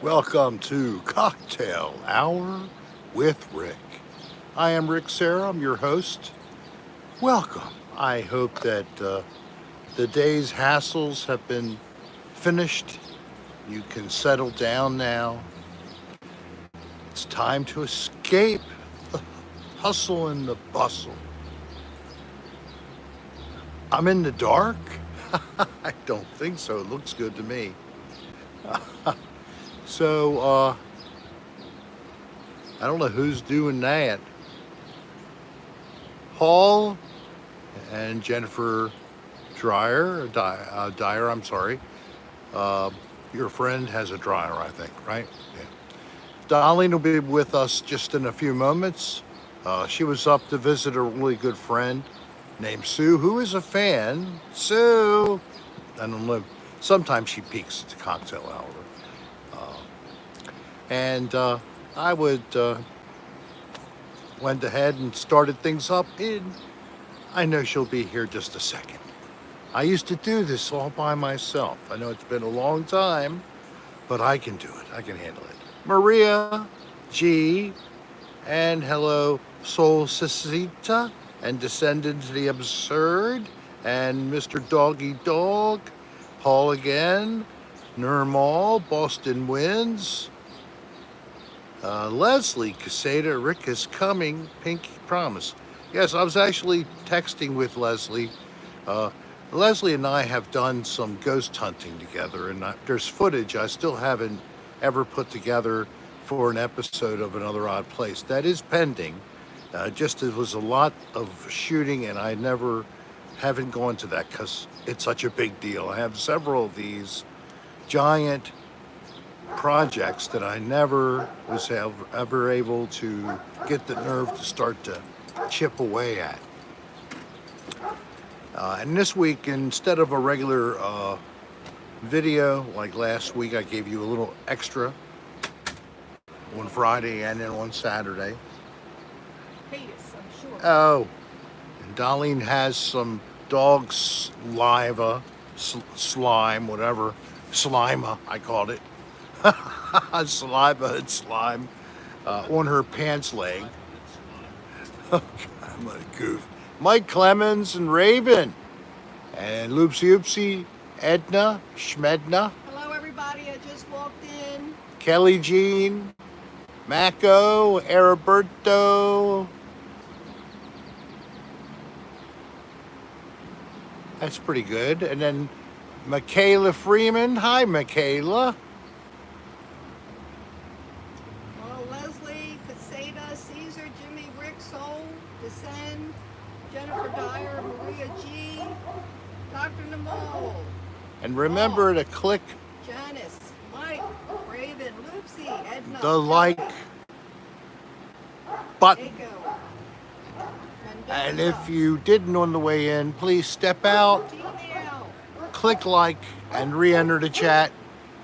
Welcome to Cocktail Hour with Rick. I am Rick Serra, I'm your host. Welcome. I hope that the day's hassles have been finished. You can settle down now. It's time to escape the hustle and the bustle. I'm in the dark? I don't think so. It looks good to me. So, I don't know who's doing that. Paul and Jennifer Dyer, I'm sorry. Uh, your friend has a dryer, I think, right? Yeah. Darlene will be with us just in a few moments. She was up to visit a really good friend named Sue, who is a fan. Sue! I don't know. Sometimes she peeks at the cocktail hour. And I went ahead and started things up. And I know she'll be here just a second. I used to do this all by myself. I know it's been a long time, but I can do it. I can handle it. Maria G. And hello, Soul Cicita and Descendant to the Absurd and Mr. Doggy Dog, Paul again, Nirmal, Boston Wins, Leslie Caseta, Rick is coming, Pinky Promise. Yes, I was actually texting with Leslie. Uh, Leslie and I have done some ghost hunting together, and there's footage I still haven't ever put together for an episode of Another Odd Place. That is pending. Just it was a lot of shooting, and I haven't gone to that because it's such a big deal. I have several of these giant projects that I never was ever able to get the nerve to start to chip away at. And this week, instead of a regular video like last week, I gave you a little extra on Friday and then on Saturday. Hate us, I'm sure. Oh, and Darlene has some dog slime, whatever, slima, I called it. Saliva and slime on her pants leg. Oh, God, I'm a goof. Mike Clemens and Raven. And Loopsy Oopsie, Edna, Schmedna, Hello, everybody. I just walked in. Kelly Jean, Mako, Heriberto. That's pretty good. And then Michaela Freeman. Hi, Michaela. Hello, Leslie, Caseta, Caesar, Jimmy, Rick, Soul, Descend, Jennifer Dyer, Maria G, Dr. Namal, And remember to click Janice, Mike, Raven, Loopsy, Edna, the like button. Mako, And Mendoza, if you didn't on the way in, please step out, T-Mail, click like, and re-enter the chat.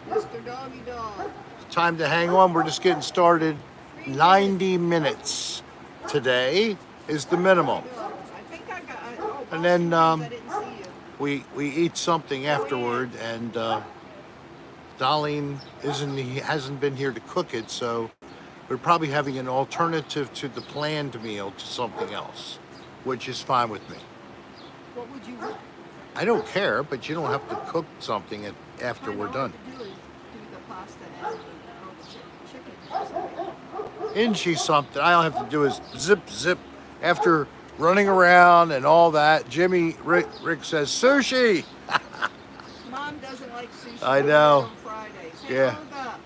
Mr. Doggy Dog, Time to hang on. We're just getting started. 90 minutes today is the minimum. I think I got, oh, And then I didn't see you. we eat something afterward, and Darlene hasn't been here to cook it, so we're probably having an alternative to the planned meal to something else, which is fine with me. What would you want? I don't care, but you don't have to cook something after we're done. What to do is do the pasta and the chicken or something. Isn't she something? All I have to do is zip. After running around and all that, Rick says, sushi! Mom doesn't like sushi. I know. On Fridays. Hey, Yeah. Olga.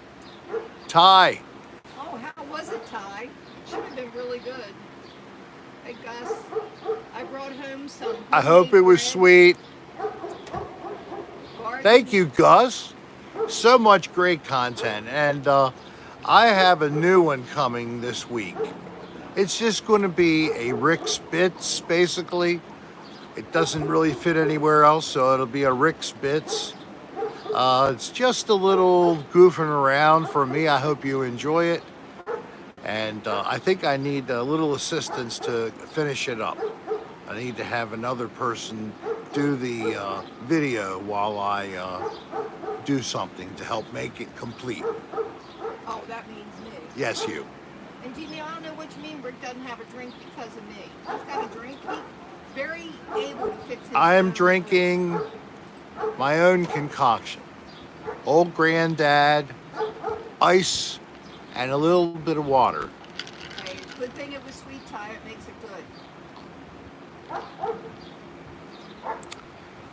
Thai. Oh, how was it, Ty? Should have been really good. Hey, Gus, I brought home some. I hope it was sweet. Garden. Thank you, Gus. So much great content. And I have a new one coming this week. It's just going to be a Rick's Bits, basically. It doesn't really fit anywhere else, so it'll be a Rick's Bits. It's just a little goofing around for me. I hope you enjoy it. And I think I need a little assistance to finish it up. I need to have another person do the video while I do something to help make it complete. Oh, that means me. Yes, you. And Jimmy, I don't know what you mean Rick doesn't have a drink because of me. He's got a drink. He's very able to fix his I am own drinking my own concoction. Old Granddad, ice, and a little bit of water. drink. Hey, good thing it was sweet Thai. It makes it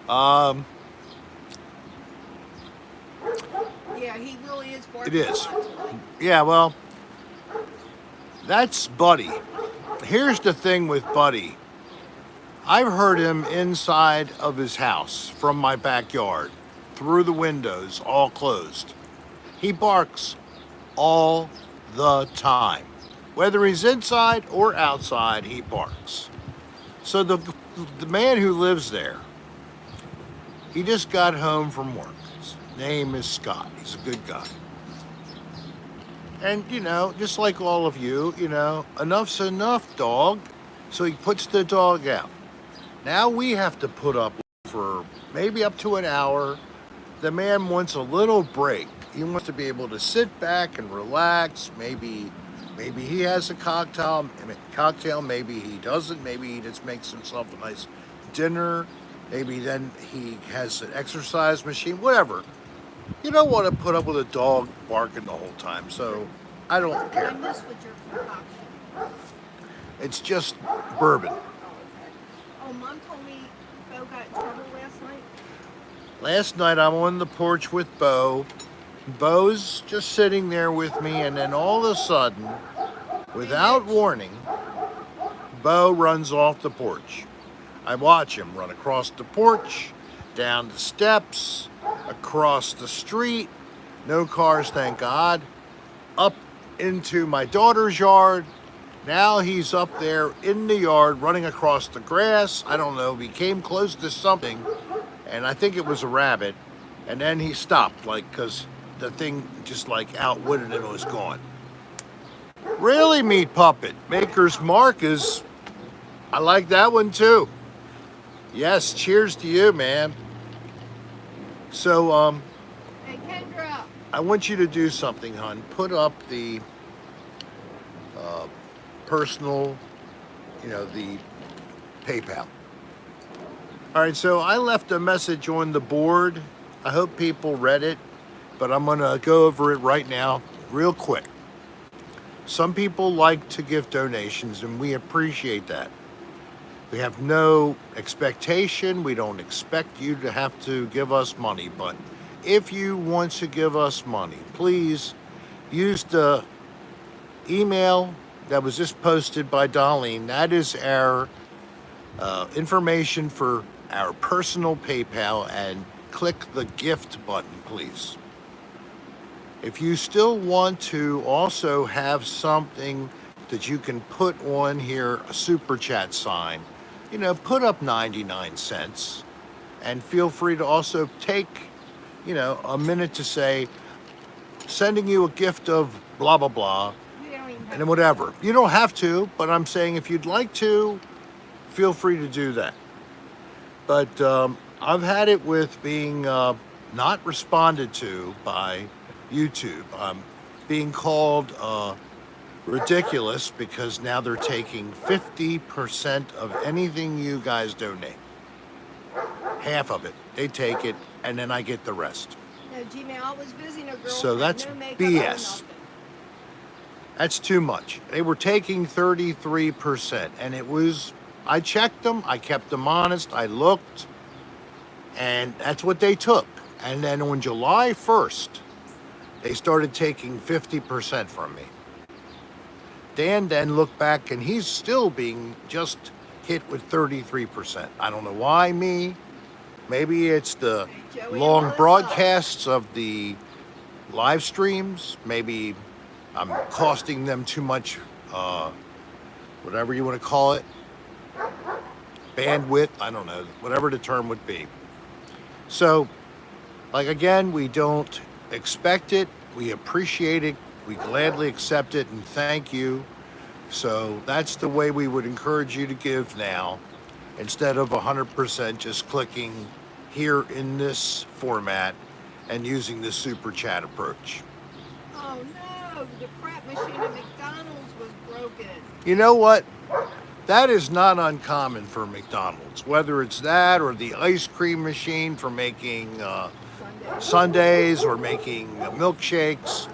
good. Um, Yeah, he really is barking It is. a lot tonight. yeah, well, that's Buddy. Here's the thing with Buddy. I've heard him inside of his house from my backyard, through the windows, all closed. He barks all the time. Whether he's inside or outside, he barks. So the man who lives there, he just got home from work. His name is Scott. He's a good guy. And, just like all of you, enough's enough, dog. So he puts the dog out. Now we have to put up for maybe up to an hour. The man wants a little break. He wants to be able to sit back and relax. Maybe he has a cocktail. Maybe he doesn't. Maybe he just makes himself a nice dinner. Maybe then he has an exercise machine, whatever. You don't want to put up with a dog barking the whole time, so I don't I care. miss with your concoction. It's just bourbon. Oh, okay. Oh, Mom told me Bo got in trouble last night. Last night I'm on the porch with Bo. Bo's just sitting there with me, and then all of a sudden, without warning, Bo runs off the porch. I watch him run across the porch, down the steps, across the street, no cars, thank God, up into my daughter's yard. Now he's up there in the yard running across the grass. I don't know, he came close to something, and I think it was a rabbit, and then he stopped, because the thing just outwitted him and was gone. Really, Meat Puppet. Maker's Mark is, I like that one too. Yes, cheers to you, man. So, Hey, Kendra. I want you to do something, hon. Put up the personal, the PayPal. All right, so I left a message on the board. I hope people read it, but I'm going to go over it right now, real quick. Some people like to give donations, and we appreciate that. We have no expectation. We don't expect you to have to give us money, but if you want to give us money, please use the email that was just posted by Darlene. That is our information for our personal PayPal, and click the gift button, please. If you still want to also have something that you can put on here, a super chat sign, put up 99 cents, and feel free to also take, a minute to say, sending you a gift of blah, blah, blah, We don't even have and then whatever. You don't have to, but I'm saying if you'd like to, feel free to do that. But I've had it with being not responded to by YouTube. I'm being called ridiculous because now they're taking 50% of anything you guys donate. Half of it. They take it, and then I get the rest. No, Gmail, I was visiting a girl. So that's no makeup, BS. no nothing. That's too much. They were taking 33%, and I checked them, I kept them honest, I looked, and that's what they took. And then on July 1st, they started taking 50% from me. Dan then looked back, and he's still being just hit with 33%. I don't know why me. Maybe it's the Joey and long Melissa. broadcasts of the live streams. Maybe I'm costing them too much, whatever you want to call it, bandwidth, I don't know, whatever the term would be. So, again, we don't expect it, we appreciate it, we gladly accept it, and thank you. So that's the way we would encourage you to give now, instead of 100% just clicking here in this format and using the super chat approach. Oh no, the crap machine at McDonald's was broken. You know what? That is not uncommon for McDonald's, whether it's that or the ice cream machine for making Sunday. sundaes or making milkshakes.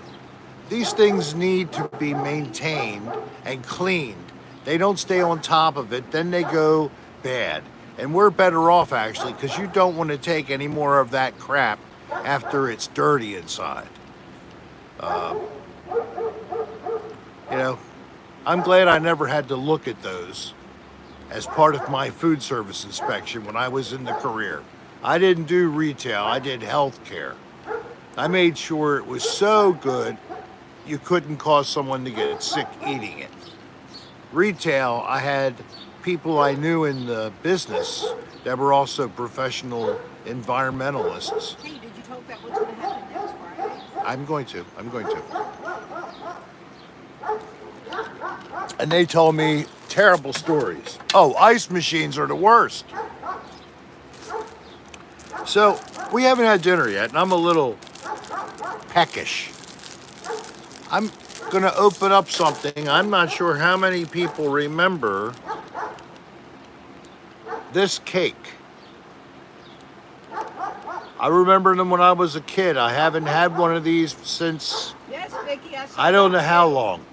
These things need to be maintained and cleaned. They don't stay on top of it, then they go bad. And we're better off actually because you don't want to take any more of that crap after it's dirty inside. You know, I'm glad I never had to look at those as part of my food service inspection when I was in the career. I didn't do retail, I did healthcare. I made sure it was so good you couldn't cause someone to get sick eating it. Retail, I had people I knew in the business that were also professional environmentalists. Hey, did you talk about what's going to happen next Friday? I'm going to. And they told me terrible stories. Oh, ice machines are the worst. So we haven't had dinner yet, and I'm a little peckish. I'm gonna open up something. I'm not sure how many people remember this cake. I remember them when I was a kid. I haven't had one of these since Yes, Vicky, I don't know how long.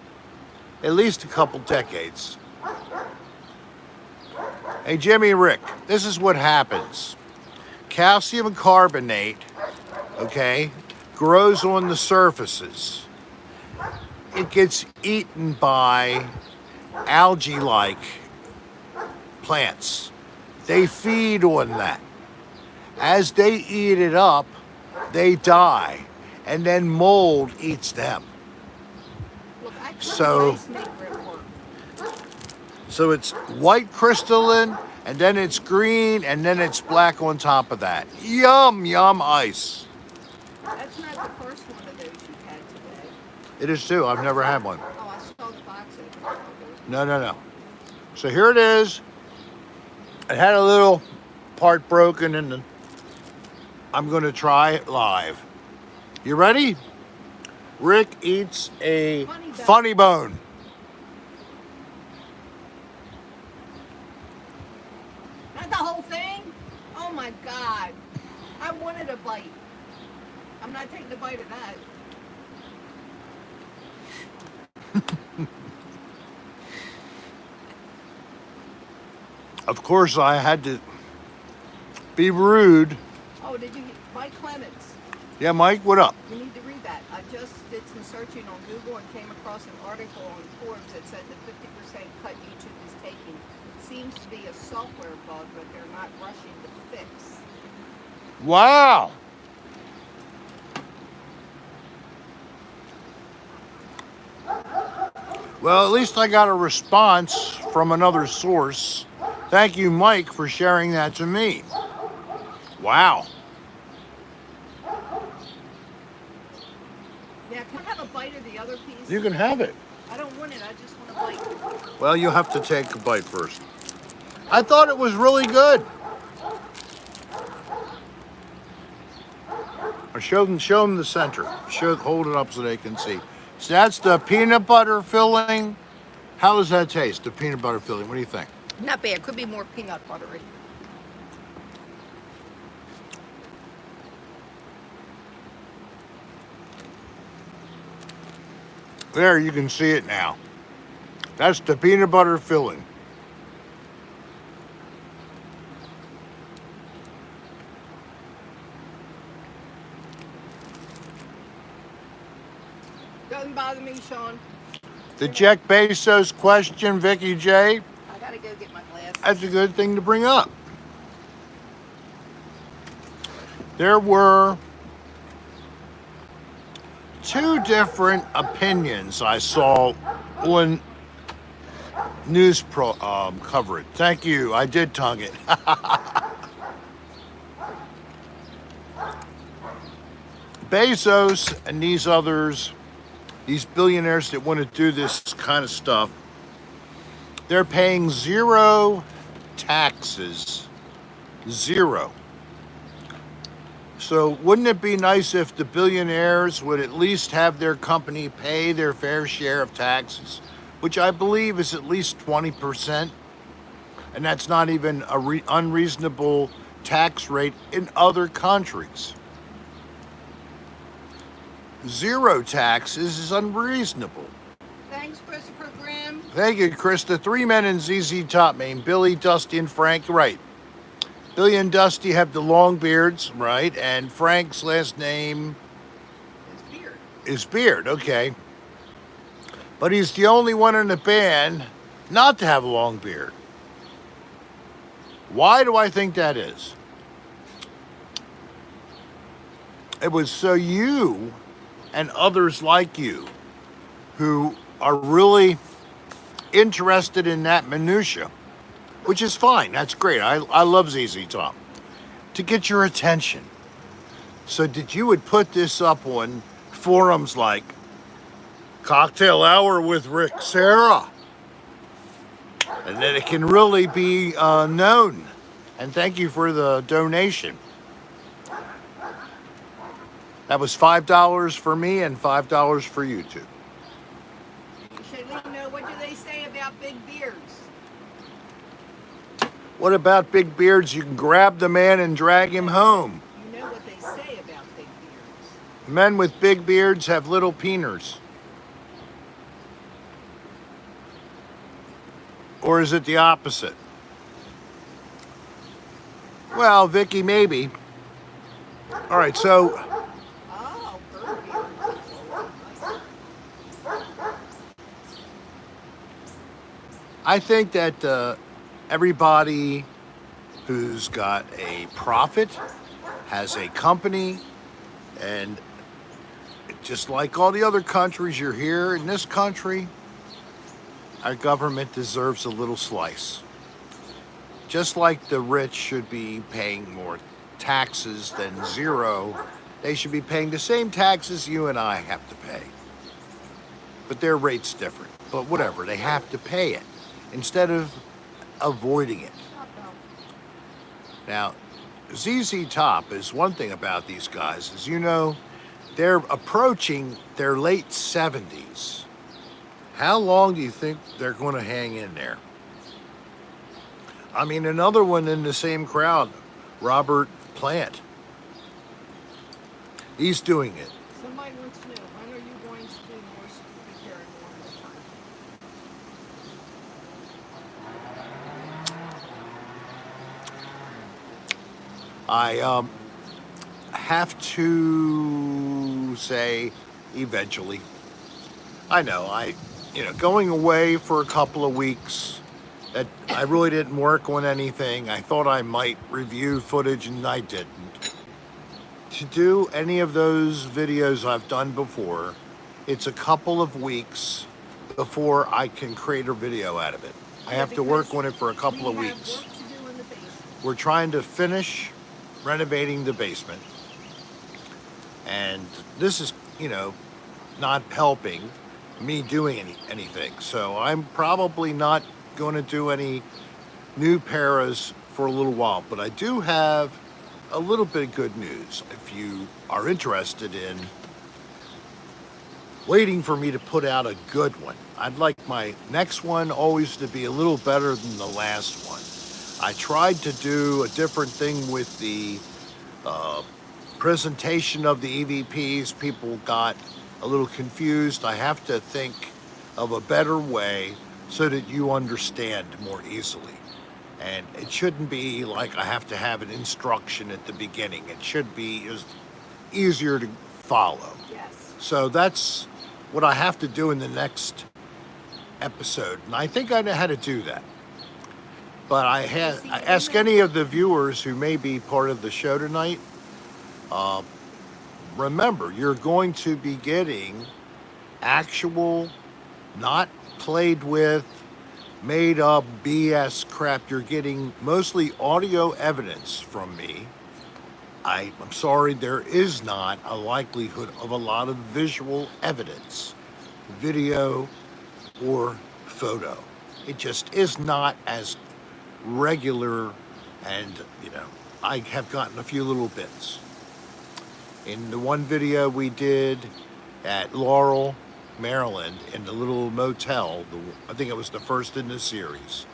At least a couple decades. Hey, Jimmy Rick, this is what happens. Calcium carbonate, okay, grows on the surfaces. It gets eaten by algae-like plants. They feed on that. As they eat it up, they die, and then mold eats them. Look, I couldn't So- ice maker at work. So it's white crystalline, and then it's green, and then it's black on top of that. Yum, yum ice. That's not the first one of those you've had today. It is too. I've never had one. Oh, I saw the box open. No. So here it is. It had a little part broken, and I'm going to try it live. You ready? Rick eats a funny bone. Not the whole thing? Oh my God. I wanted a bite. I'm not taking a bite of that. Of course, I had to be rude. Oh, did you? Mike Clements. Yeah, Mike, what up? You need to read that. I just did some searching on Google and came across an article on Forbes that said the 50% cut YouTube is taking seems to be a software bug, but they're not rushing to fix. Wow. Well, at least I got a response from another source. Thank you, Mike, for sharing that to me. Wow. Yeah, can I have a bite of the other piece? You can have it. I don't want it. I just want a bite. Well, you'll have to take a bite first. I thought it was really good. Or show them the center. Hold it up so they can see. So that's the peanut butter filling. How does that taste, the peanut butter filling? What do you think? Not bad. Could be more peanut buttery. There, you can see it now. That's the peanut butter filling. Doesn't bother me, Sean. The Jeff Bezos question, Vicky J, I gotta go get my glasses. that's a good thing to bring up. There were two different opinions I saw on news coverage. Thank you, I did tongue it. Bezos and these others, these billionaires that want to do this kind of stuff, they're paying zero taxes. Zero. So wouldn't it be nice if the billionaires would at least have their company pay their fair share of taxes, which I believe is at least 20%, and that's not even a unreasonable tax rate in other countries. Zero taxes is unreasonable. Thanks, Christopher Grimm. Thank you, Krista. Three men in ZZ Top, Maine. Billy, Dusty, and Frank. Right. Billy and Dusty have the long beards, right? And Frank's last name It's Beard. is Beard. Okay. But he's the only one in the band not to have a long beard. Why do I think that is? It was so you and others like you who are really interested in that minutia, which is fine. That's great. I love ZZ Top. To get your attention. So that you would put this up on forums like Cocktail Hour with Rick Serra. And that it can really be known. And thank you for the donation. That was $5 for me and $5 for you two. Shailene, what do they say about big beards? What about big beards? You can grab the man and drag him home. You know what they say about big beards. Men with big beards have little peeners. Or is it the opposite? Well, Vicky, maybe. All right, so Oh, bird beards. I think that everybody who's got a profit has a company, and just like all the other countries, you're here in this country, our government deserves a little slice. Just like the rich should be paying more taxes than zero, they should be paying the same taxes you and I have to pay. But their rate's different. But whatever, they have to pay it instead of avoiding it. Now, ZZ Top is one thing about these guys, is they're approaching their late 70s. How long do you think they're going to hang in there? I mean, another one in the same crowd, Robert Plant. He's doing it. Somebody wants to know, when are you going to do more spooky paranormal content? I have to say eventually. I know, going away for a couple of weeks, that I really didn't work on anything. I thought I might review footage and I didn't. To do any of those videos I've done before, it's a couple of weeks before I can create a video out of it. I have to work on it for a couple of weeks. Work to do in the basement. We're trying to finish renovating the basement. And this is, not helping me doing anything. So I'm probably not going to do any new paras for a little while. But I do have a little bit of good news. If you are interested in waiting for me to put out a good one, I'd like my next one always to be a little better than the last one. I tried to do a different thing with the presentation of the EVPs. People got a little confused. I have to think of a better way so that you understand more easily. And it shouldn't be like I have to have an instruction at the beginning. It should be just easier to follow. Yes. So that's what I have to do in the next episode. And I think I know how to do that. But I ask any of the viewers who may be part of the show tonight, remember, you're going to be getting actual, not played with, made up BS crap. You're getting mostly audio evidence from me. I'm sorry, there is not a likelihood of a lot of visual evidence, video or photo. It just is not as regular, and I have gotten a few little bits. In the one video we did at Laurel, Maryland, in the little motel, I think it was the first in the series,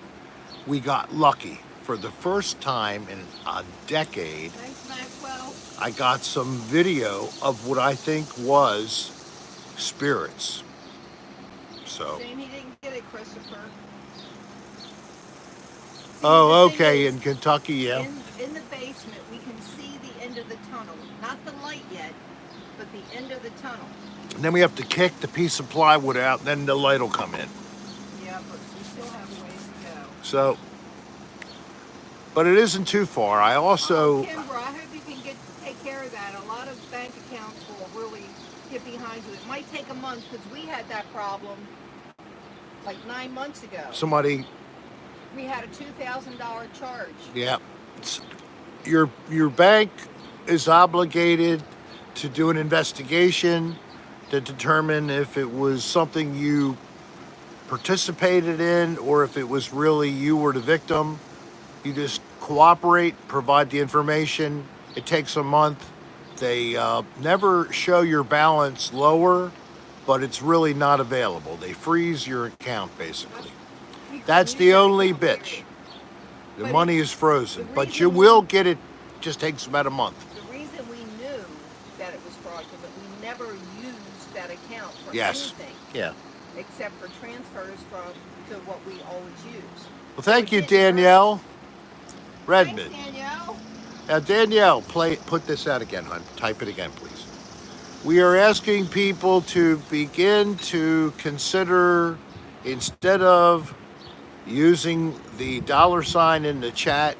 we got lucky. For the first time in a decade, Thanks, Maxwell. I got some video of what I think was spirits. So. Shame he didn't get it, Christopher. See, Oh, the thing okay, is, in Kentucky, yeah. in the basement, we can see the end of the tunnel. Not the light yet, but the end of the tunnel. And then we have to kick the piece of plywood out, and then the light will come in. Yeah, but we still have a ways to go. So, but it isn't too far. I also, Kimbra, I hope you can take care of that. A lot of bank accounts will really get behind you. It might take a month because we had that problem like 9 months ago. somebody, We had a $2,000 charge. yeah, your bank is obligated to do an investigation to determine if it was something you participated in or if it was really you were the victim. You just cooperate, provide the information. It takes a month. They never show your balance lower, but it's really not available. They freeze your account, basically. That's the only bitch. The But money is frozen, the but you reason will get it. Just takes about a month. The reason we knew that it was fraudulent, we never used that account for Yes. anything Yeah. except for transfers to what we always use. Well, thank So you, it didn't hurt. Danielle Thanks, Redmond. Danielle. Now, Danielle, put this out again, hon. Type it again, please. We are asking people to begin to consider, instead of using the $ in the chat,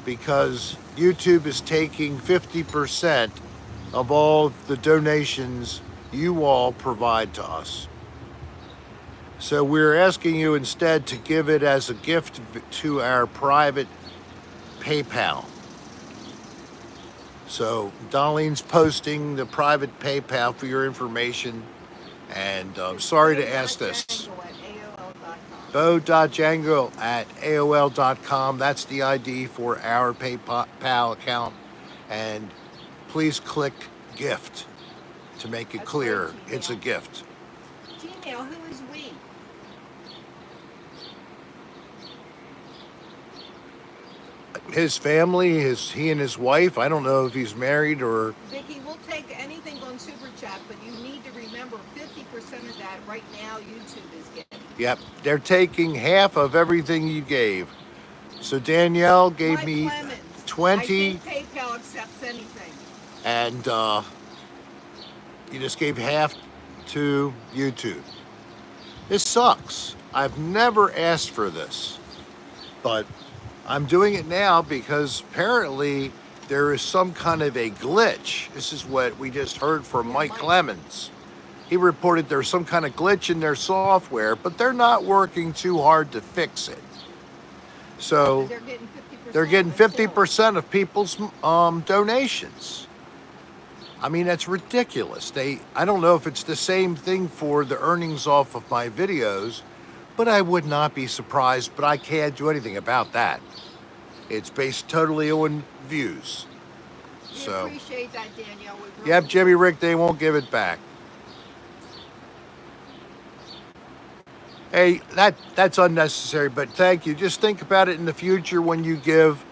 because YouTube is taking 50% of all the donations you all provide to us. So we're asking you instead to give it as a gift to our private PayPal. So Darlene's posting the private PayPal for your information, and sorry to ask this. bo.jango@aol.com. That's the ID for our PayPal account. And please click gift to make it That's clear right, it's a gift. Gmail, who is we? His family, he and his wife. I don't know if he's married or. Vicky, we'll take anything on Super Chat, but you need to remember 50% of that right now YouTube is getting. Yep, they're taking half of everything you gave. So Danielle gave Mike me Clemens, 20, I think PayPal accepts anything. and you just gave half to YouTube. This sucks. I've never asked for this, but I'm doing it now because apparently there is some kind of a glitch. This is what we just heard from Mike Clemens. He reported there's some kind of glitch in their software, but they're not working too hard to fix it. So They're getting 50%. they're getting 50% of people's donations. I mean, that's ridiculous. I don't know if it's the same thing for the earnings off of my videos, but I would not be surprised, but I can't do anything about that. It's based totally on views. We So, appreciate that, Danielle. yep, Jimmy Rick, they won't give it back. Hey, that's unnecessary, but thank you. Just think about it in the future when you give.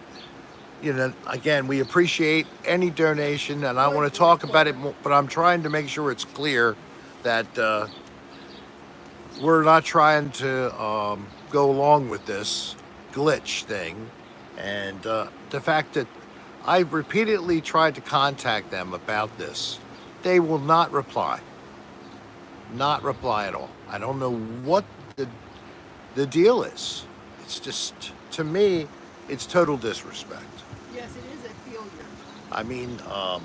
You know, again, we appreciate any donation, and I want to talk about it more, but I'm trying to make sure it's clear that we're not trying to go along with this glitch thing. And the fact that I repeatedly tried to contact them about this, they will not reply. Not reply at all. I don't know what the deal is. It's just, to me, it's total disrespect. Yes, it is a failure. I mean, I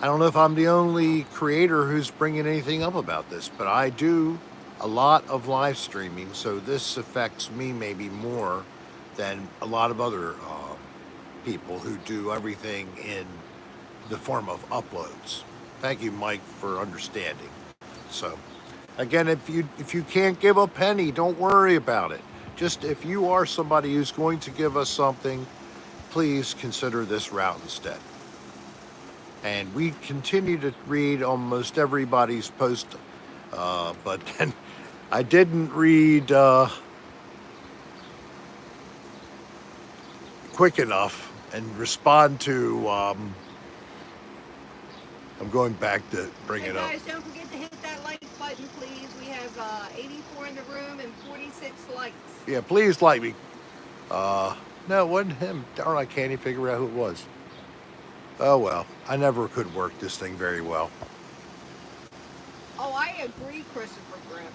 don't know if I'm the only creator who's bringing anything up about this, but I do a lot of live streaming, so this affects me maybe more than a lot of other people who do everything in the form of uploads. Thank you, Mike, for understanding. So, again, if you can't give a penny, don't worry about it. Just if you are somebody who's going to give us something, please consider this route instead. And we continue to read almost everybody's post, but then I didn't read quick enough and respond to. I'm going back to bring Hey it up. guys, don't forget to hit that like button, please. We have 84 in the room and 46 likes. Yeah, please like me. No, it wasn't him. Darn, I can't even figure out who it was. Oh well, I never could work this thing very well. Oh, I agree, Christopher Grimm.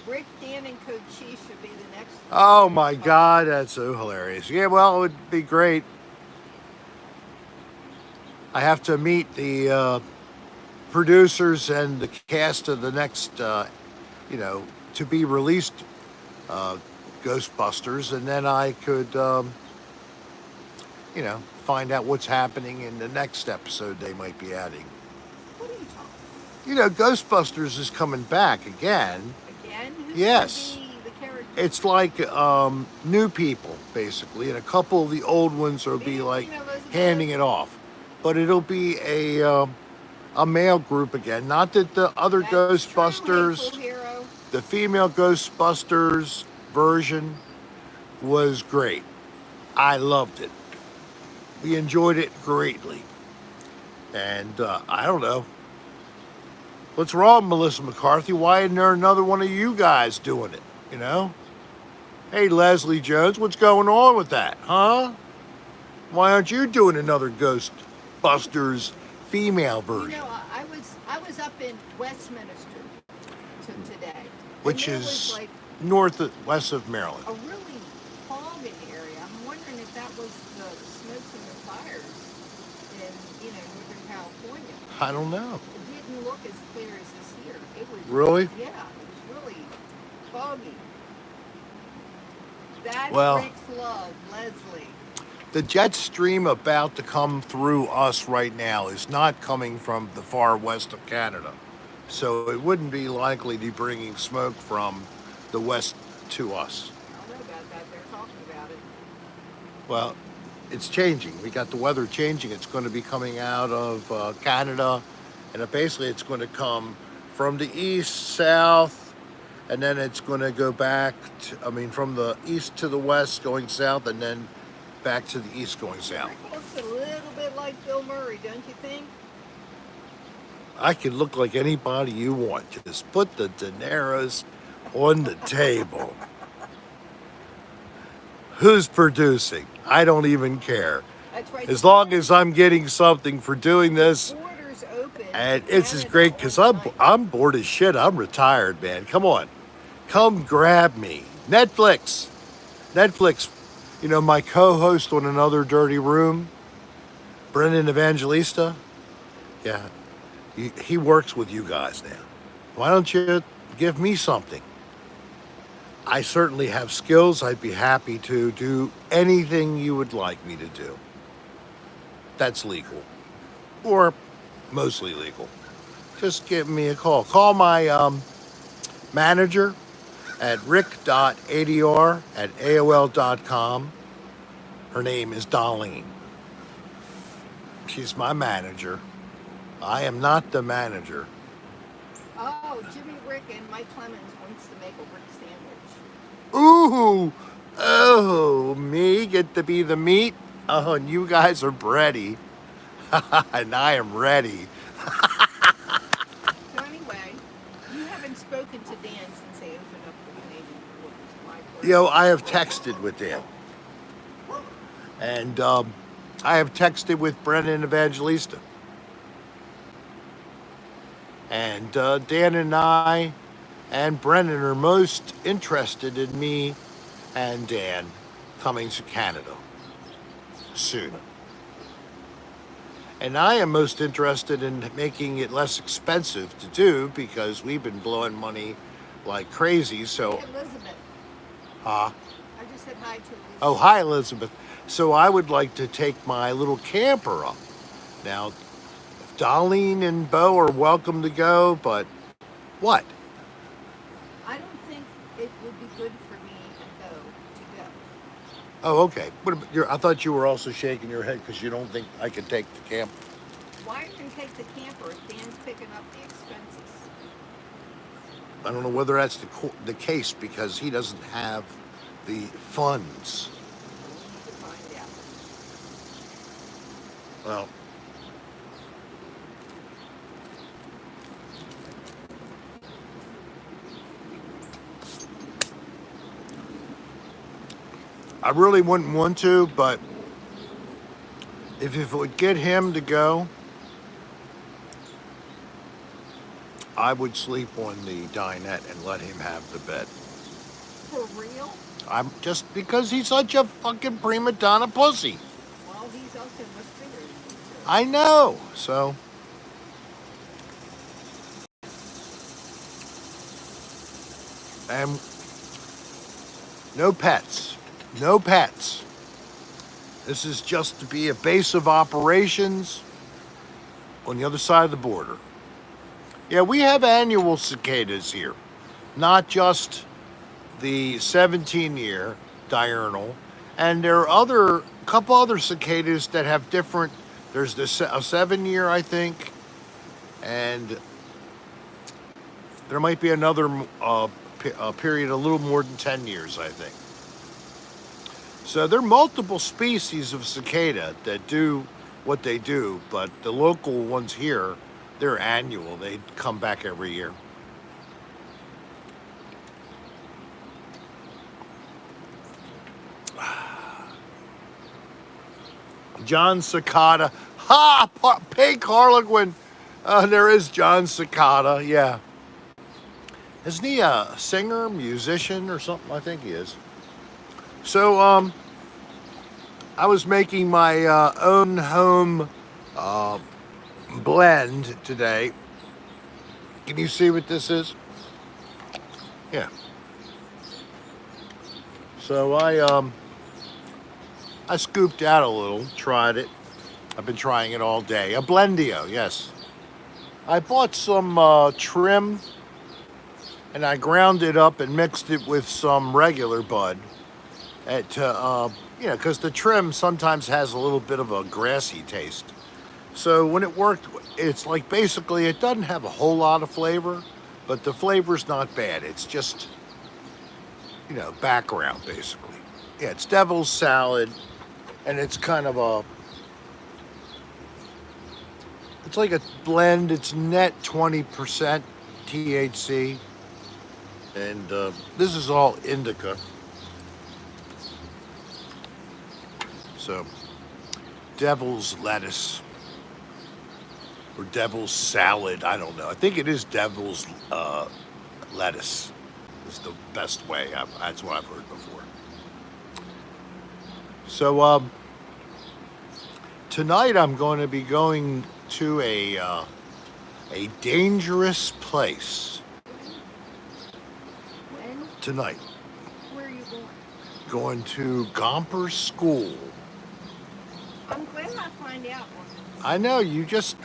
Rick, Dan, and Coach Chi should be the next. Oh my God, that's so hilarious. Yeah, well, it would be great. I have to meet the producers and the cast of the next, to be released uh, Ghostbusters, and then I could, find out what's happening in the next episode they might be adding. What are you talking Ghostbusters is coming back again. Again? Who's Yes. gonna be the character? It's like new people, basically, and a couple of the old ones will be like handing it off. But it'll be a male group again. Not that the other That's Ghostbusters, true, hero. the female Ghostbusters version was great. I loved it. We enjoyed it greatly. And I don't know. What's wrong, Melissa McCarthy? Why isn't there another one of you guys doing it? Hey, Leslie Jones, what's going on with that, huh? Why aren't you doing another Ghostbusters female version? I was up in Westminster today, Which and there is was like west of Maryland. a really foggy area. I'm wondering if that was the smokes and the fires in Northern California. I don't know. It didn't look as clear as this year. It was Really? Yeah, it was really foggy. That's Well, Rick's love, Leslie. the jet stream about to come through us right now is not coming from the far west of Canada. So it wouldn't be likely to be bringing smoke from the west to us. I don't know about that. They're talking about it. Well, it's changing. We got the weather changing. It's going to be coming out of Canada, and basically it's going to come from the east, south, and then it's going to go back, from the east to the west going south, and then back to the east going south. Rick looks a little bit like Bill Murray, don't you think? I can look like anybody you want. Just put the dineros on the table. Who's producing? I don't even care. That's right. As long as I'm getting something for doing this, Borders open. and it's just great because I'm bored as shit. I'm retired, man. Come on, come grab me. Netflix. My co-host on Another Dirty Room, Brendan Evangelista. Yeah, he works with you guys now. Why don't you give me something? I certainly have skills. I'd be happy to do anything you would like me to do. That's legal, or mostly legal. Just give me a call. Call my manager at rick.adr@aol.com. Her name is Darlene. She's my manager. I am not the manager. Oh, Jimmy Rick and Mike Clemens wants to make a Rick sandwich. Ooh, oh, me get to be the meat? Oh, and you guys are bready. And I am ready. So anyway, you haven't spoken to Dan since they opened up the Canadian borders. I have texted with Dan. And I have texted with Brendan Evangelista. And Dan and I and Brendan are most interested in me and Dan coming to Canada soon. And I am most interested in making it less expensive to do because we've been blowing money like crazy. So, Elizabeth. huh? I just said hi to Elizabeth. Oh, hi, Elizabeth. So I would like to take my little camper up. Now, Darlene and Bo are welcome to go, but what? I don't think it would be good for me and Bo to go. Oh, okay. I thought you were also shaking your head because you don't think I could take the camp. Why can take the camper if Dan's picking up the expenses? I don't know whether that's the case because he doesn't have the funds. Well, we need to find out. Well, I really wouldn't want to, but if it would get him to go, I would sleep on the dinette and let him have the bed. For real? I'm just because he's such a fucking prima donna pussy. Well, he's also much bigger than you, too. I know. So, and no pets. No pets. This is just to be a base of operations on the other side of the border. Yeah, we have annual cicadas here, not just the 17-year diurnal, and there are a couple other cicadas that have different. There's a 7-year, I think, and there might be another period a little more than 10 years, I think. So there are multiple species of cicada that do what they do, but the local ones here, they're annual. They come back every year. John Cicada. Ha! Pink Harlequin. There is John Cicada, yeah. Isn't he a singer, musician, or something? I think he is. So, I was making my own home blend today. Can you see what this is? Yeah. So I scooped out a little, tried it. I've been trying it all day. A Blendio, yes. I bought some trim and I ground it up and mixed it with some regular bud. Because the trim sometimes has a little bit of a grassy taste. So when it worked, it's like basically it doesn't have a whole lot of flavor, but the flavor's not bad. It's just, background basically. Yeah, it's devil's salad, and it's kind of it's like a blend. It's net 20% THC, and this is all indica. So, devil's lettuce or devil's salad. I don't know. I think it is devil's lettuce. Is the best way. That's what I've heard before. So tonight I'm going to be going to a dangerous place. When? Tonight. Where are you going? Going to Gompers School. I'm glad I find out one. I know,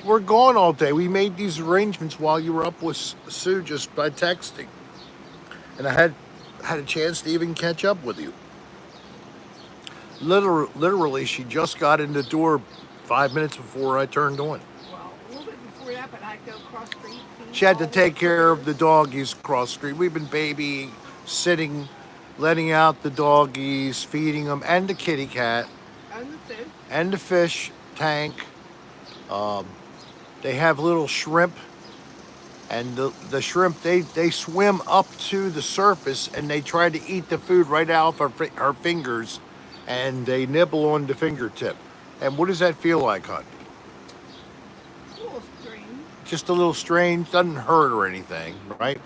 we're gone all day. We made these arrangements while you were up with Sue just by texting. And I had a chance to even catch up with you. Literally, she just got in the door 5 minutes before I turned on. Well, a little bit before that, but I'd go cross street. She had to take care of the doggies across the street. We've been baby sitting, letting out the doggies, feeding them, and the kitty cat. And the food. And the fish tank. They have little shrimp, and the shrimp, they swim up to the surface and they try to eat the food right out of her fingers, and they nibble on the fingertip. And what does that feel like, hon? A little strange. Just a little strange, doesn't hurt or anything, right?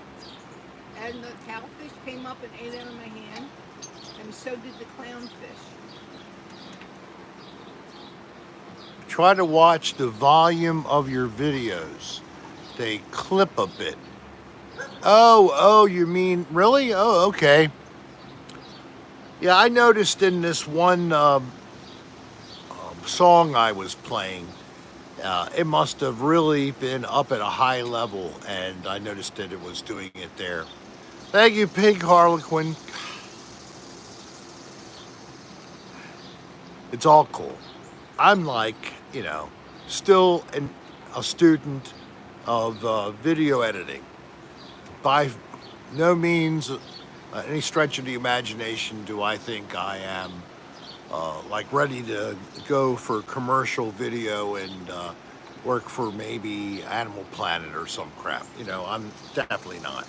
And the cowfish came up and ate out of my hand, and so did the clownfish. Try to watch the volume of your videos. They clip a bit. Oh, you mean, really? Oh, okay. Yeah, I noticed in this one song I was playing, it must have really been up at a high level, and I noticed that it was doing it there. Thank you, Pig Harlequin. It's all cool. I'm like, still a student of video editing. By no means, any stretch of the imagination, do I think I am like ready to go for commercial video and work for maybe Animal Planet or some crap. I'm definitely not.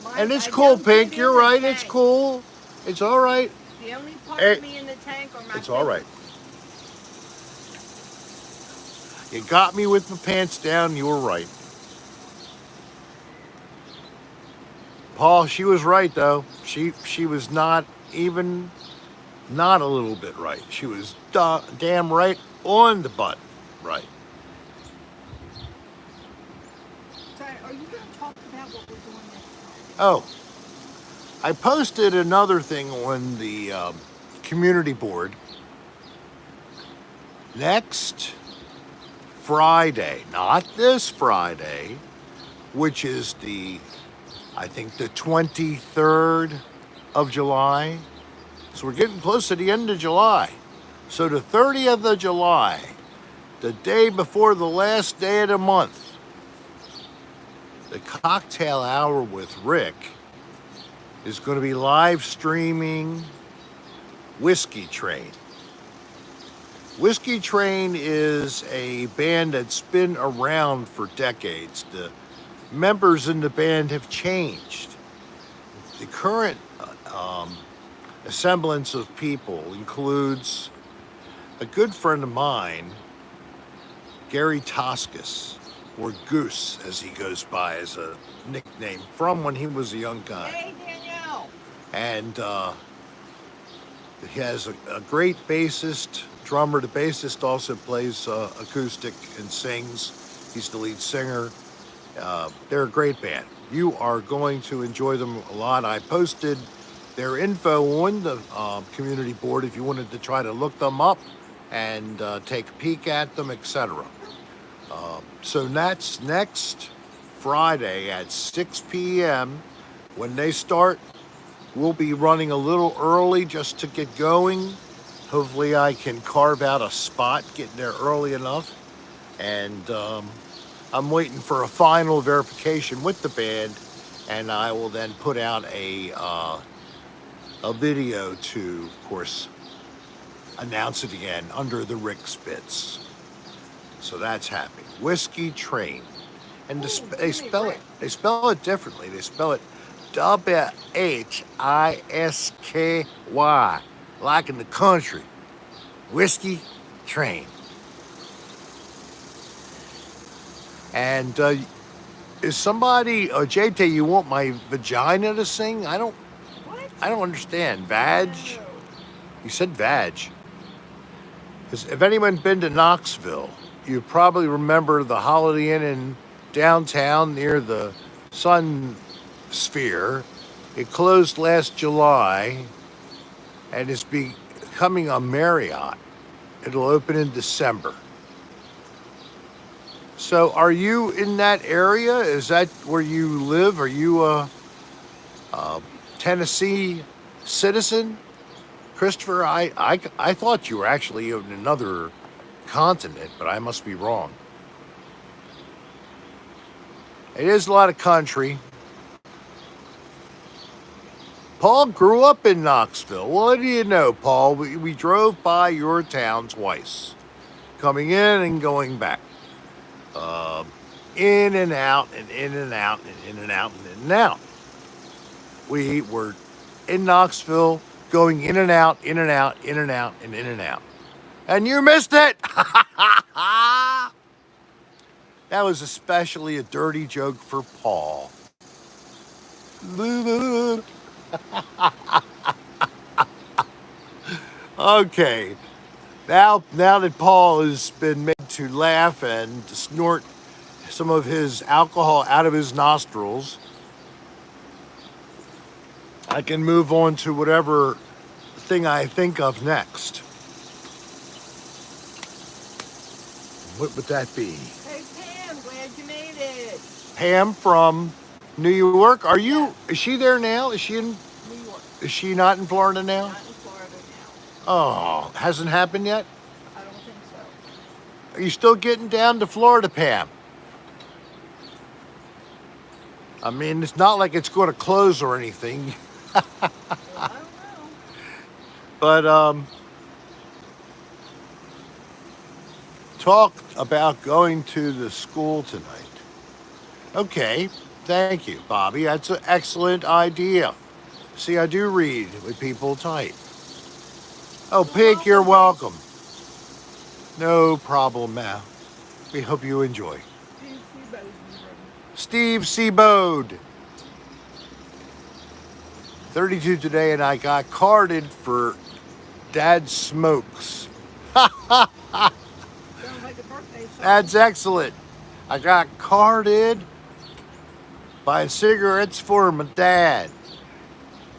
My, And it's I cool, don't fit Pink. in You're the right. It's tank. cool. It's all right. The only part Hey, of me in the tank are my it's all right. fingers. You got me with my pants down. You were right. Paul, she was right though. She was not even not a little bit right. She was damn right on the button. Right. So are you going to talk about what we're doing next time? Oh, I posted another thing on the community board. Next Friday, not this Friday, which is I think the 23rd of July. So we're getting close to the end of July. So the 30th of July, the day before the last day of the month, the cocktail hour with Rick is going to be live streaming Whiskey Train. Whiskey Train is a band that's been around for decades. The members in the band have changed. The current assemblance of people includes a good friend of mine, Gary Toscas, or Goose, as he goes by as a nickname, from when he was a young guy. Hey, Danielle. And he has a great bassist, drummer. The bassist also plays acoustic and sings. He's the lead singer. They're a great band. You are going to enjoy them a lot. I posted their info on the community board if you wanted to try to look them up and take a peek at them, etc. So that's next Friday at 6 p.m. when they start. We'll be running a little early just to get going. Hopefully I can carve out a spot getting there early enough. And I'm waiting for a final verification with the band, and I will then put out a video to, of course, announce it again under the Rick Spitz. So that's happening. Whiskey Train. And they spell it differently. They spell it WHISKY, like in the country. Whiskey Train. And is somebody, JT, you want my vagina to sing? I don't understand. Vag? No. You said vag. If anyone's been to Knoxville, you probably remember the Holiday Inn in downtown near the Sun Sphere. It closed last July and is becoming a Marriott. It'll open in December. So are you in that area? Is that where you live? Are you a Tennessee citizen? Christopher, I thought you were actually in another continent, but I must be wrong. It is a lot of country. Paul grew up in Knoxville. What do you know, Paul? We drove by your town twice, coming in and going back. In and out and in and out and in and out and in and out. We were in Knoxville, going in and out, in and out, in and out, and in and out. And you missed it! That was especially a dirty joke for Paul. Okay. Now that Paul has been made to laugh and to snort some of his alcohol out of his nostrils, I can move on to whatever thing I think of next. What would that be? Hey, Pam, glad you made it. Pam from New York. Yeah. Is she there now? Is she in? New York. Is she not in Florida now? Not in Florida now. Oh, hasn't happened yet? I don't think so. Are you still getting down to Florida, Pam? I mean, it's not like it's going to close or anything, Well, I don't know. but talk about going to the school tonight. Okay, thank you, Bobby. That's an excellent idea. See, I do read what people type. Oh, You're Pig, you're welcome. welcome. No problem, Mal. We hope you enjoy. Steve Seabo's in the room. Steve Seabode, 32 today, and I got carded for Dad Smokes. Sounds like a birthday song. That's excellent. I got carded buying cigarettes for my dad.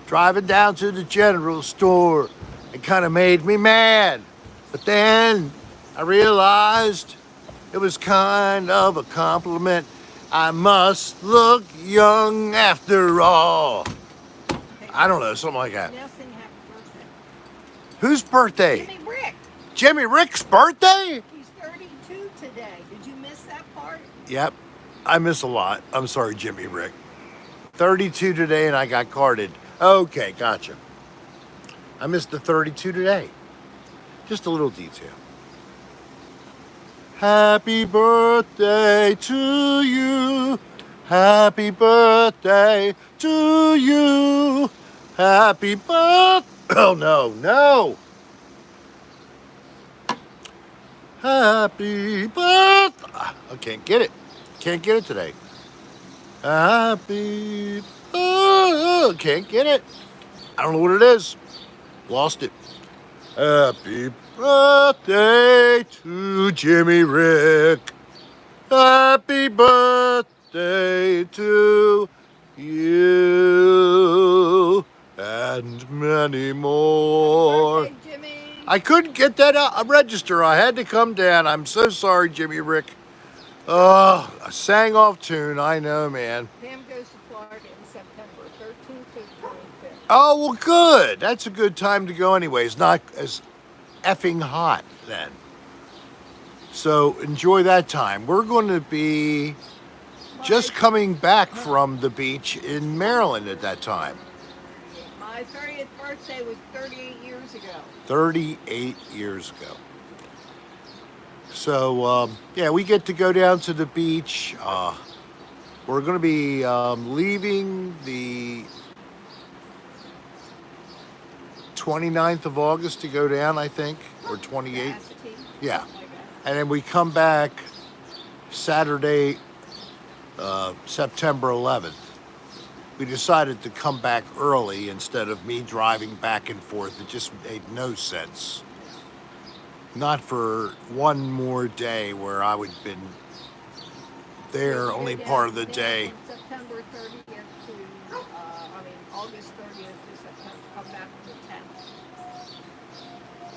Driving down to the general store, it kind of made me mad. But then I realized it was kind of a compliment. I must look young after all. Hey, I don't know, something like that. now sing happy birthday. Whose birthday? Jimmy Rick. Jimmy Rick's birthday? He's 32 today. Did you miss that part? Yep, I miss a lot. I'm sorry, Jimmy Rick. 32 today and I got carded. Okay, gotcha. I missed the 32 today. Just a little detail. Happy birthday to you. Happy birthday to you. Happy birthday. Oh, no. Happy birthday. I can't get it. Can't get it today. Happy. Can't get it. I don't know what it is. Lost it. Happy birthday to Jimmy Rick. Happy birthday to you and many more. Birthday, Jimmy. I couldn't get that register. I had to come down. I'm so sorry, Jimmy Rick. Oh, I sang off tune. I know, man. Pam goes to Florida in September 13th to 25th. Oh, well, good. That's a good time to go anyway. It's not as effing hot then. So enjoy that time. We're going to be just coming back from the beach in Maryland at that time. My 30th birthday was 38 years ago. 38 years ago. So, yeah, we get to go down to the beach. We're going to be leaving the 29th of August to go down, I think, or 28th. Yeah. Something like that. And then we come back Saturday, September 11th. We decided to come back early instead of me driving back and forth. It just made no sense. Not for one more day where I would have been there only part of the day. From September 30th to, August 30th to September, come back on the 10th.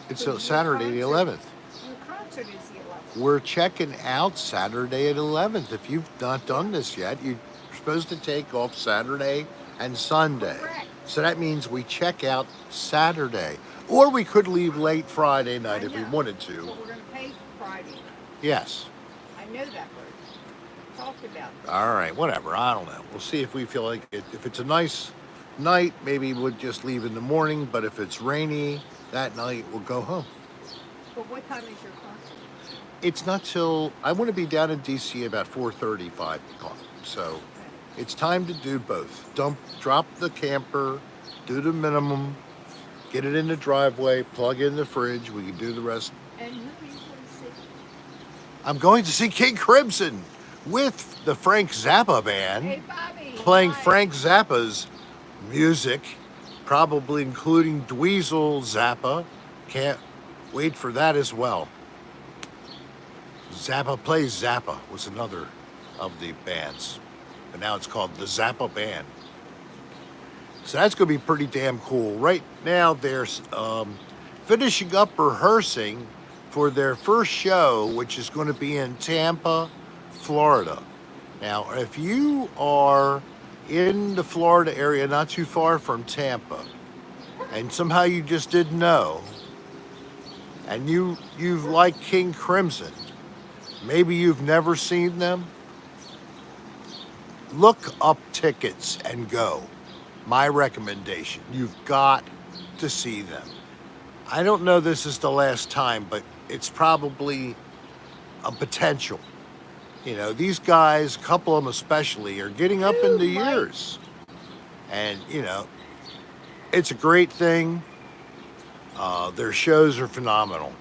It's So a your Saturday the concert- 11th. Your concert is the 11th. We're checking out Saturday at 11th. If you've not done this yet, you're supposed to take off Saturday and Sunday. Correct. So that means we check out Saturday. Or we could leave late Friday night if we know. wanted to. But we're going to pay for Friday. Yes. I know that, Bert. Talked about it. All right, whatever. I don't know. We'll see if we feel like it. If it's a nice night, maybe we'll just leave in the morning. But if it's rainy that night, we'll go home. But what time is your concert? It's not till I want to be down in DC about 4:30, 5 o'clock. So it's time to do both. Drop the camper, do the minimum, get it in the driveway, plug in the fridge. We can do the rest. And who are you going to see? I'm going to see King Crimson with the Frank Zappa band. Hey, Bobby. Playing Hi. Frank Zappa's music, probably including Dweezil Zappa. Can't wait for that as well. Zappa Plays Zappa was another of the bands, but now it's called the Zappa Band. So that's going to be pretty damn cool. Right now they're finishing up rehearsing for their first show, which is going to be in Tampa, Florida. Now, if you are in the Florida area, not too far from Tampa, and somehow you just didn't know, and you've liked King Crimson, maybe you've never seen them, look up tickets and go. My recommendation, you've got to see them. I don't know this is the last time, but it's probably a potential. You know, these guys, a couple of them especially, are getting up in the years. And, you know, it's a great thing. Their shows are phenomenal.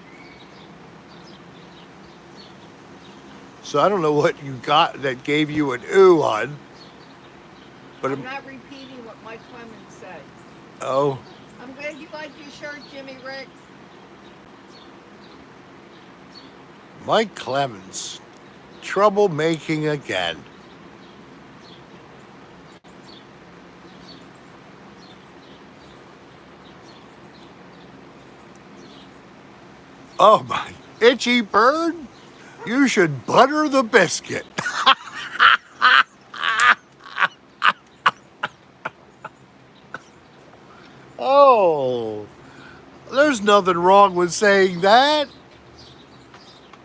So I don't know what you got that gave you an ooh on. But I'm not repeating what Mike Clemens said. Oh. I'm glad you like your shirt, Jimmy Rick. Mike Clemens, troublemaking again. Oh my itchy bird, you should butter the biscuit. Oh, there's nothing wrong with saying that.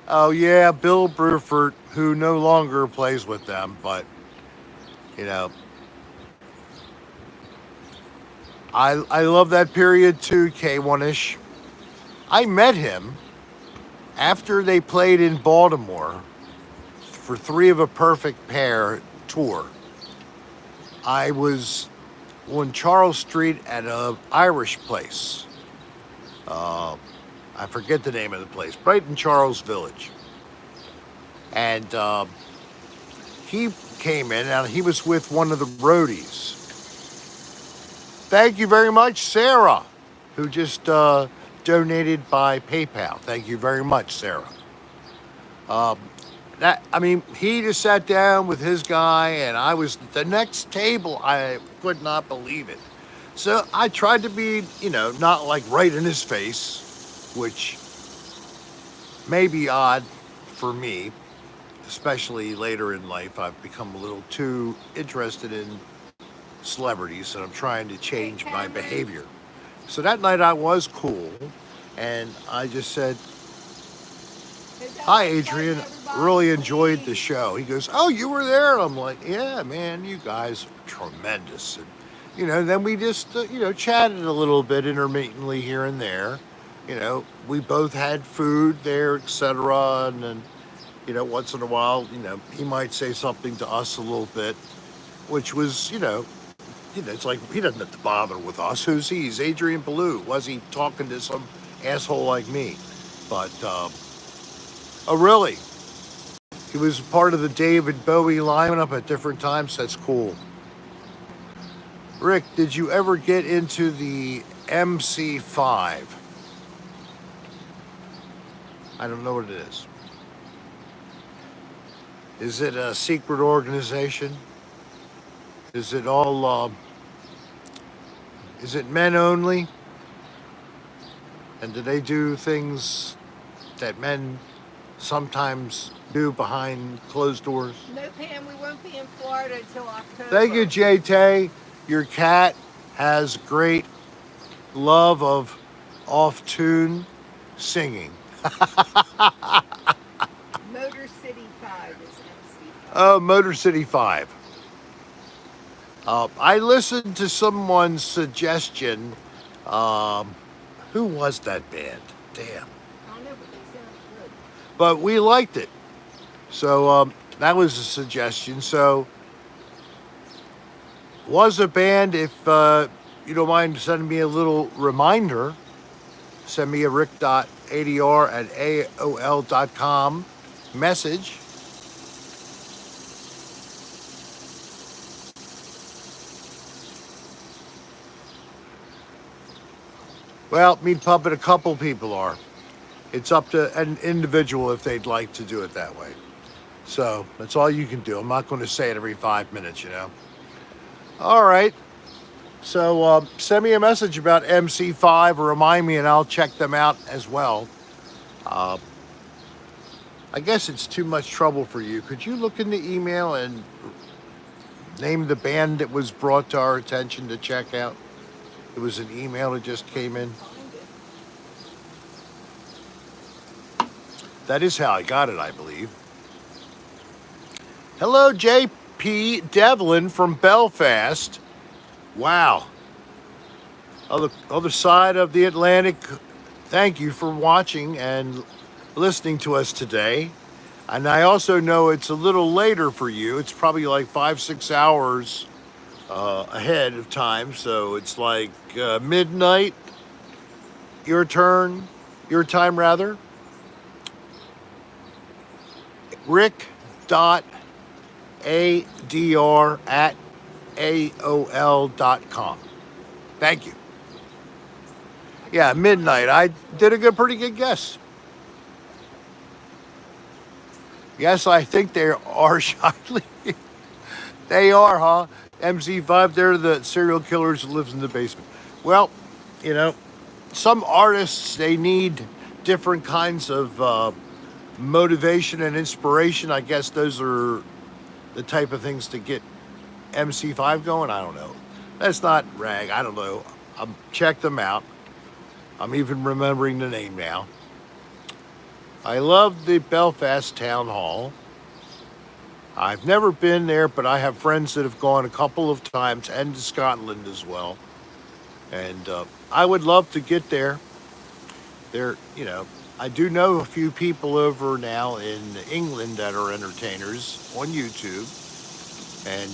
Oh yeah, Bill Bruford, who no longer plays with them, but you know, I love that period too, K1ish. I met him after they played in Baltimore for Three of a Perfect Pair tour. I was on Charles Street at a Irish place. I forget the name of the place, right in Charles Village. And he came in and he was with one of the roadies. Thank you very much, Sarah, who just donated by PayPal. Thank you very much, Sarah. He just sat down with his guy, and I was at the next table. I could not believe it. So I tried to be, not like right in his face, which may be odd for me, especially later in life. I've become a little too interested in celebrities, and I'm trying to change my behavior. So that night I was cool, and I just said, "Hi, Adrian. Really enjoyed the show." He goes, "Oh, you were there?" I'm like, "Yeah, man, you guys are tremendous." And, then we just, chatted a little bit intermittently here and there. We both had food there, etc. And then, once in a while, he might say something to us a little bit, which was, it's like he doesn't have to bother with us. Who's he? He's Adrian Ballou. Was he talking to some asshole like me? But, oh, really? He was part of the David Bowie lineup at different times? That's cool. Rick, did you ever get into the MC5? I don't know what it is. Is it a secret organization? Is it all, is it men only? And do they do things that men sometimes do behind closed doors? No, Pam, we won't be in Florida until October. Thank you, JT. Your cat has great love of off-tune singing. Motor City 5 is MC5. Oh, Motor City 5. I listened to someone's suggestion. Who was that band? Damn. I don't know, but they sound good. But we liked it. So that was a suggestion. So was a band, if you don't mind sending me a little reminder, send me a rick.adr@aol.com message. Well, Meat Puppet, a couple people are. It's up to an individual if they'd like to do it that way. So that's all you can do. I'm not going to say it every 5 minutes, All right. So send me a message about MC5 or remind me, and I'll check them out as well. I guess it's too much trouble for you. Could you look in the email and name the band that was brought to our attention to check out? It was an email that just came in. That is how I got it, I believe. Hello, J.P. Devlin from Belfast. Wow. Other side of the Atlantic. Thank you for watching and listening to us today. And I also know it's a little later for you. It's probably like 5-6 hours ahead of time. So it's like midnight, your time rather. Rick.adr@aol.com. Thank you. Yeah, midnight. I did a pretty good guess. Yes, I think they are shyly. They are, huh? MC5, they're the serial killers who lives in the basement. Well, you know, some artists, they need different kinds of motivation and inspiration. I guess those are the type of things to get MC5 going. I don't know. That's not rag. I don't know. Check them out. I'm even remembering the name now. I love the Belfast Town Hall. I've never been there, but I have friends that have gone a couple of times, and to Scotland as well. And I would love to get there. I do know a few people over now in England that are entertainers on YouTube, and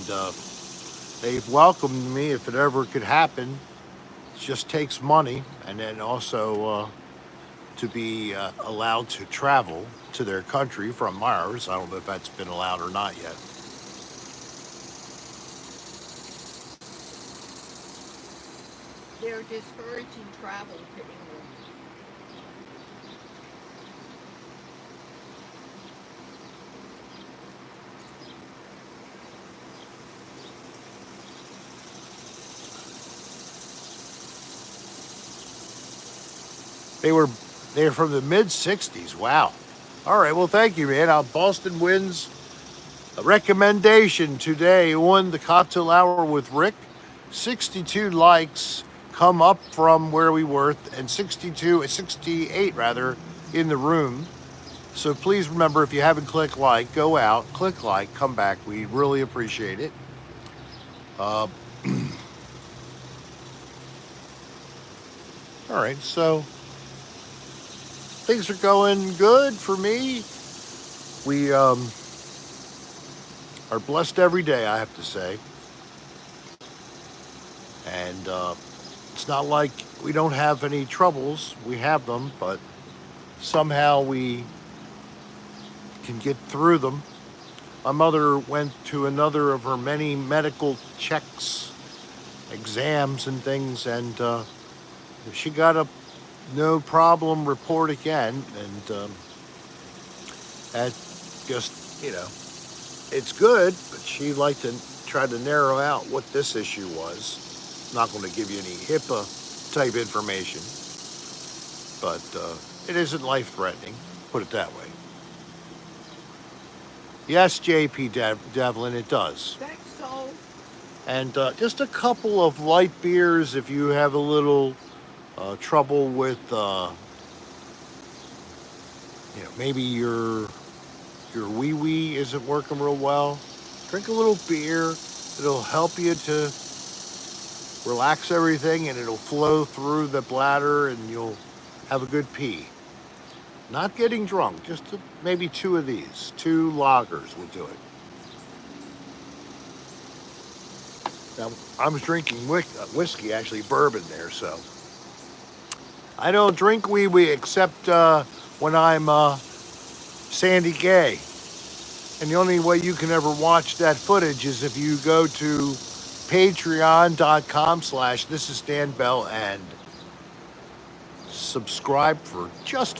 they've welcomed me if it ever could happen. It just takes money, and then also to be allowed to travel to their country from ours. I don't know if that's been allowed or not yet. They're discouraging travel to England. They're from the mid '60s. Wow. All right. Well, thank you, man. Boston wins a recommendation today on the Cocktail Hour with Rick. 62 likes come up from where we were, and 68 rather, in the room. So please remember, if you haven't clicked like, go out, click like, come back. We really appreciate it. All right, so things are going good for me. We are blessed every day, I have to say. And it's not like we don't have any troubles. We have them, but somehow we can get through them. My mother went to another of her many medical checks, exams and things, and she got a no problem report again, and that just, it's good, but she'd like to try to narrow out what this issue was. I'm not going to give you any HIPAA type information, but it isn't life-threatening, put it that way. Yes, JP Devlin, it does. Thanks, Sol. And just a couple of light beers if you have a little trouble with, maybe your wee-wee isn't working real well. Drink a little beer. It'll help you to relax everything, and it'll flow through the bladder, and you'll have a good pee. Not getting drunk, just maybe 2 of these. 2 lagers will do it. Now, I was drinking whiskey, actually bourbon there, so. I don't drink wee-wee except when I'm Sandy Gay. And the only way you can ever watch that footage is if you go to patreon.com/thisisdanbell and subscribe for just